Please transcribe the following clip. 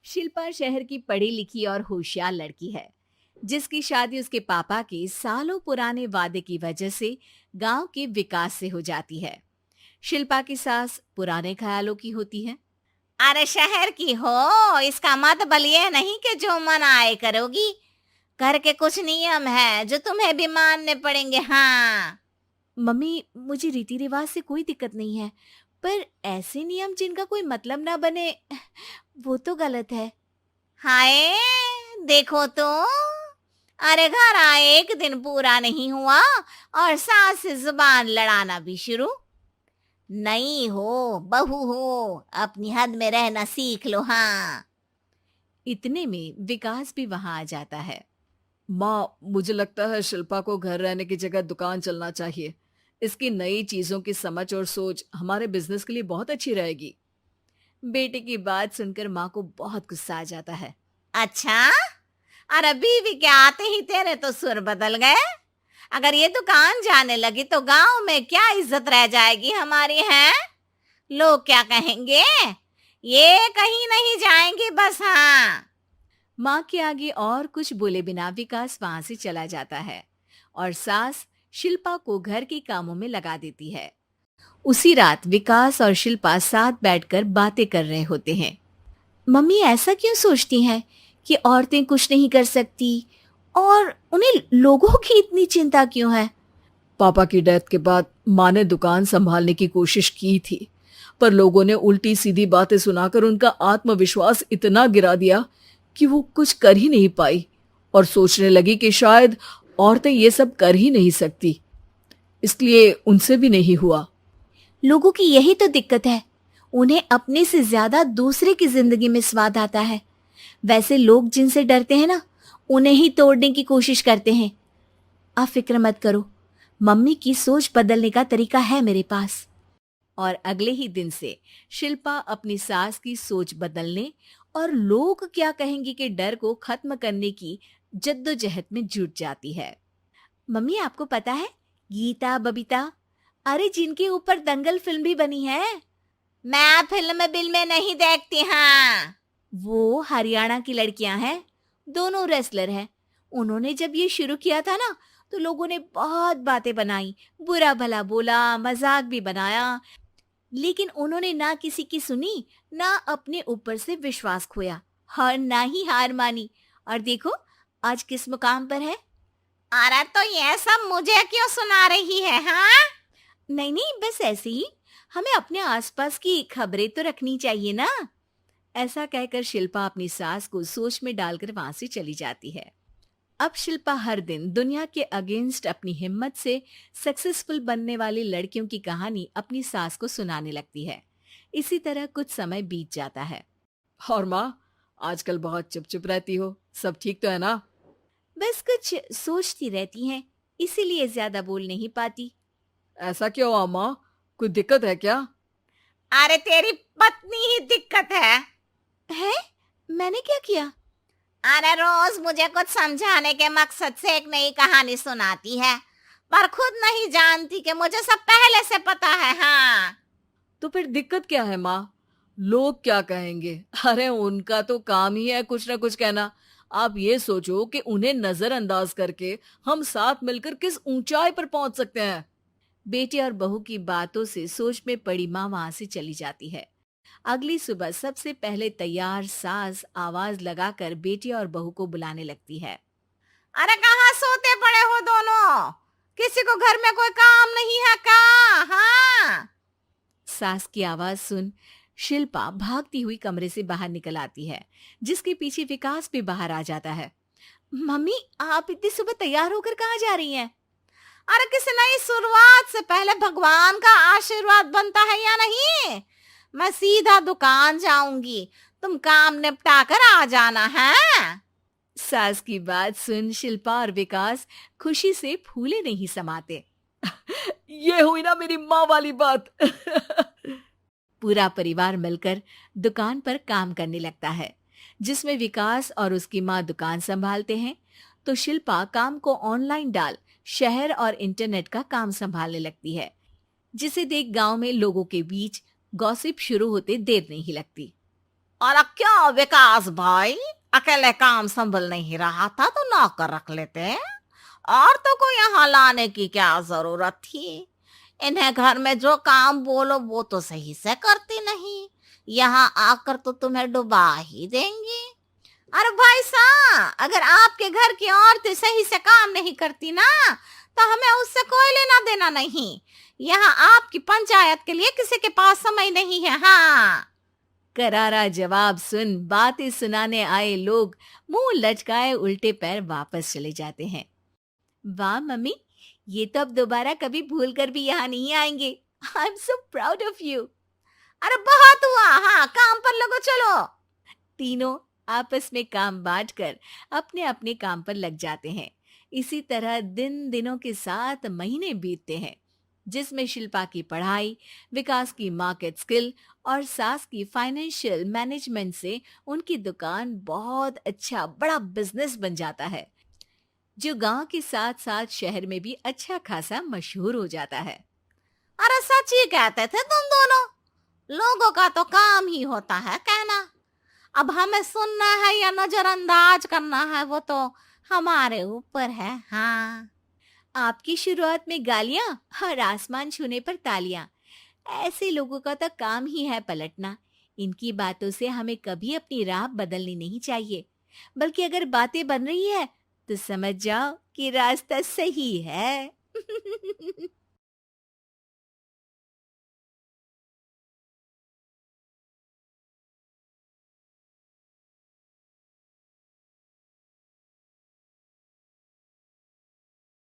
शिल्पा शहर की पढ़ी लिखी और होशियार लड़की है, जिसकी शादी उसके पापा के सालों पुराने वादे की वजह से गांव के विकास से हो जाती है। शिल्पा की सास पुराने ख्यालों की होती है। अरे शहर की हो, इसका मतलब ये नहीं कि जो मन आए करोगी। घर के कुछ नियम है जो तुम्हें भी मानने पड़ेंगे। हाँ। मम्मी, मुझे रीति रिवाज से कोई दिक्कत नहीं है, पर ऐसे नियम जिनका कोई मतलब ना बने, वो तो गलत है। हाय, देखो तो। अरे घर आए एक दिन पूरा नहीं हुआ और सास से जुबान लड़ाना भी शुरू। नहीं हो, बहू हो, अपनी हद में रहना सीख लो। हाँ। इतने में विकास भी वहां आ जाता है। माँ, मुझे लगता है शिल्पा को घर रहने की जगह दुकान चलना चाहिए। इसकी नई चीजों की समझ और सोच हमारे बिजनेस के लिए बहुत अच्छी रहेगी। बेटे की बात सुनकर माँ को बहुत गुस्सा आ जाता है। अच्छा, अरे बीवी के आते ही तेरे तो सुर बदल गए। अगर ये दुकान जाने लगी तो गांव में क्या इज्जत रह जाएगी हमारी है। लोग क्या कहेंगे। ये कहीं नहीं जाएंगी बस। हाँ। माँ के आगे और कुछ बोले बिना विकास वहां से चला जाता है और सास शिल्पा को घर के कामों में लगा देती है। उसी रात विकास और शिल्पा साथ बैठकर बातें कर रहे होते हैं। मम्मी ऐसा क्यों सोचती हैं कि औरतें कुछ नहीं कर सकती, और उन्हें लोगों की इतनी चिंता क्यों है? पापा की डेथ के बाद माँ ने दुकान संभालने की कोशिश की थी, पर लोगों ने उल्टी सीधी बातें सुनाकर उनका आत्मविश्वास इतना गिरा दिया कि वो कुछ कर ही नहीं पाई और सोचने लगी कि शायद औरतें ये सब कर ही नहीं सकती, इसलिए उनसे भी नहीं हुआ। लोगों की यही तो दिक्कत है, उन्हें अपने से ज्यादा दूसरे की जिंदगी में स्वाद आता है। वैसे लोग जिनसे डरते हैं ना, उन्हें ही तोड़ने की कोशिश करते हैं। आप फिक्र मत करो, मम्मी की सोच बदलने का तरीका है मेरे पास। और अगले ही दिन से शिल्पा अपनी सास की सोच बदलने और लोग क्या कहेंगे के डर को खत्म करने की जद्दोजहद में जुट जाती है। मम्मी, आपको पता है, गीता बबीता, अरे जिनके ऊपर दंगल फिल्म भी बनी है, मैं फिल्म बिल में नहीं देखती। हाँ। वो हरियाणा की लड़कियां हैं। दोनों रेसलर हैं। उन्होंने जब ये शुरू किया था ना, तो लोगों ने बहुत बातें बनाई, बुरा भला बोला, मजाक भी बनाया, लेकिन उन्होंने ना किसी की सुनी, ना अपने ऊपर से विश्वास खोया और ना ही हार मानी। और देखो आज किस मुकाम पर है। अरे तो ये सब मुझे क्यों सुना रही है। हाँ। नहीं नहीं, बस ऐसे ही, हमें अपने आसपास की खबरें तो रखनी चाहिए ना। ऐसा कहकर शिल्पा अपनी सास को सोच में डालकर वहां से चली जाती है। अब शिल्पा हर दिन दुनिया के अगेंस्ट अपनी हिम्मत से सक्सेसफुल बनने वाली लड़कियों की कहानी अपनी सास को सुनाने लगती है। इसी तरह कुछ समय बीत जाता है। और माँ, आजकल बहुत चुप चुप रहती हो, सब ठीक तो है ना? बस कुछ सोचती रहती हैं, इसीलिए ज्यादा बोल नहीं पाती। ऐसा क्यों अम्मा, कोई दिक्कत है क्या? अरे तेरी पत्नी ही दिक्कत है? मैंने क्या किया? अरे रोज मुझे कुछ समझाने के मकसद से एक नई कहानी सुनाती है, पर खुद नहीं जानती कि मुझे सब पहले से पता है। हाँ। तो फिर दिक्कत क्या है माँ? लोग क्या कहेंगे? अरे उनका तो काम ही है कुछ ना कुछ कहना। आप ये सोचो कि उन्हें नजरअंदाज करके हम साथ मिलकर किस ऊंचाई पर पहुंच सकते हैं। बेटे और बहू की बातों से सोच में पड़ी माँ वहां से चली जाती है। अगली सुबह सबसे पहले तैयार सास आवाज लगाकर बेटी और बहू को बुलाने लगती है। अरे कहाँ सोते पड़े हो दोनों? किसी को घर में कोई काम नहीं है का? हाँ। सास की आवाज सुन शिल्पा भागती हुई कमरे से बाहर निकल आती है, जिसके पीछे विकास भी बाहर आ जाता है। मम्मी, आप इतनी सुबह तैयार होकर कहाँ जा रही हैं? अरे किसी नई शुरुआत से पहले भगवान का आशीर्वाद बनता है या नहीं? मैं सीधा दुकान जाऊंगी, तुम काम निपटा कर आ जाना है। सास की बात सुन शिल्पा और विकास खुशी से फूले नहीं समाते। ये हुई ना मेरी माँ वाली बात। पूरा परिवार मिलकर दुकान पर काम करने लगता है, जिसमें विकास और उसकी माँ दुकान संभालते हैं, तो शिल्पा काम को ऑनलाइन डाल शहर और इंटरनेट का काम संभालने लगती है, जिसे देख गांव में लोगों के बीच गॉसिप शुरू होते देर नहीं लगती। और क्या विकास भाई, अकेले काम संभल नहीं रहा था तो नौकर रख लेते। औरतों को यहाँ लाने की क्या जरूरत थी? इन्हें घर में जो काम बोलो वो तो सही से करती नहीं, यहाँ आकर तो तुम्हें डुबा ही देंगी। अरे भाई साहब, अगर आपके घर की औरतें सही से काम नहीं करती ना, तो हमें उससे कोई लेना देना नहीं। यहाँ आपकी पंचायत के लिए किसी के पास समय नहीं है। हाँ। करारा जवाब सुन बातें सुनाने आए लोग मुंह लटकाए उल्टे पैर वापस चले जाते हैं। वाह मम्मी, ये तो अब दोबारा कभी भूल कर भी यहाँ नहीं आएंगे। I am so proud of you. अरे बहुत हुआ, हाँ काम पर लगो चलो। तीनों आपस में काम बांटकर अपने अपने काम पर लग जाते हैं। इसी तरह दिन दिनों के साथ महीने बीतते हैं, जिसमें शिल्पा की पढ़ाई, विकास की मार्केट स्किल और सास की फाइनेंशियल मैनेजमेंट से उनकी दुकान बहुत अच्छा बड़ा बिजनेस बन जाता है, जो गांव के साथ साथ शहर में भी अच्छा खासा मशहूर हो जाता है। अरे सच ही कहते थे तुम दोनों, लोगों का तो काम ही होता है कहना। अब हमें सुनना है या नजरअंदाज करना है वो तो हमारे ऊपर है। हाँ। आपकी शुरुआत में गालियां और आसमान छूने पर तालियां, ऐसे लोगों का तो काम ही है पलटना। इनकी बातों से हमें कभी अपनी राह बदलनी नहीं चाहिए, बल्कि अगर बातें बन रही है तो समझ जाओ कि रास्ता सही है।